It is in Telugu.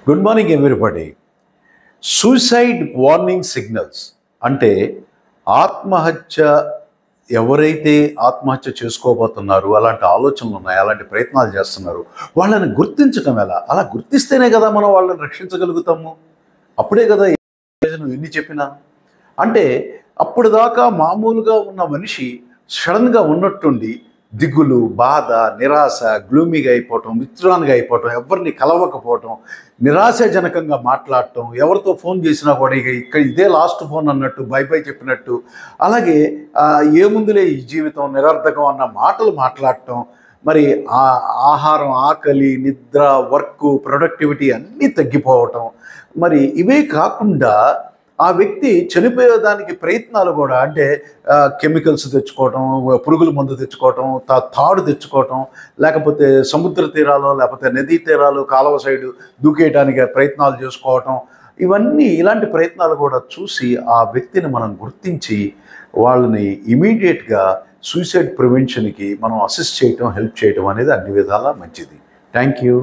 Good morning everybody. Suicide warning signals అంటే ఆత్మహత్య ఎవరైతే ఆత్మహత్య చేసుకోబోతున్నారు, అలాంటి ఆలోచనలు ఉన్నాయి, అలాంటి ప్రయత్నాలు చేస్తున్నారు, వాళ్ళని గుర్తించటం ఎలా? అలా గుర్తిస్తేనే కదా మనం వాళ్ళని రక్షించగలుగుతాము. అప్పుడే కదా నువ్వు ఎన్ని చెప్పినా. అంటే అప్పటిదాకా మామూలుగా ఉన్న మనిషి సడన్గా ఉన్నట్టుండి దిగులు, బాధ, నిరాశ, గ్లూమీగా అయిపోవటం, విత్డ్రాన్గా అయిపోవటం, ఎవరిని కలవకపోవటం, నిరాశాజనకంగా మాట్లాడటం, ఎవరితో ఫోన్ చేసినా కూడా ఇక ఇక్కడ ఇదే లాస్ట్ ఫోన్ అన్నట్టు బై బై చెప్పినట్టు, అలాగే ఏముందులే ఈ జీవితం నిరర్థకం అన్న మాటలు మాట్లాడటం, మరి ఆహారం, ఆకలి, నిద్ర, వర్క్, ప్రొడక్టివిటీ అన్నీ తగ్గిపోవటం, మరి ఇవే కాకుండా ఆ వ్యక్తి చనిపోయేదానికి ప్రయత్నాలు కూడా, అంటే కెమికల్స్ తెచ్చుకోవటం, పురుగుల మందు తెచ్చుకోవటం, తాడు తెచ్చుకోవటం, లేకపోతే సముద్ర తీరాలు, లేకపోతే నదీ తీరాలు, కాలువ సైడు దూకేయడానికి ప్రయత్నాలు చేసుకోవటం, ఇలాంటి ప్రయత్నాలు కూడా చూసి ఆ వ్యక్తిని మనం గుర్తించి వాళ్ళని ఇమీడియట్గా సూసైడ్ ప్రివెన్షన్కి మనం అసిస్ట్ చేయటం, హెల్ప్ చేయటం అనేది అన్ని విధాలా మంచిది. Thank you.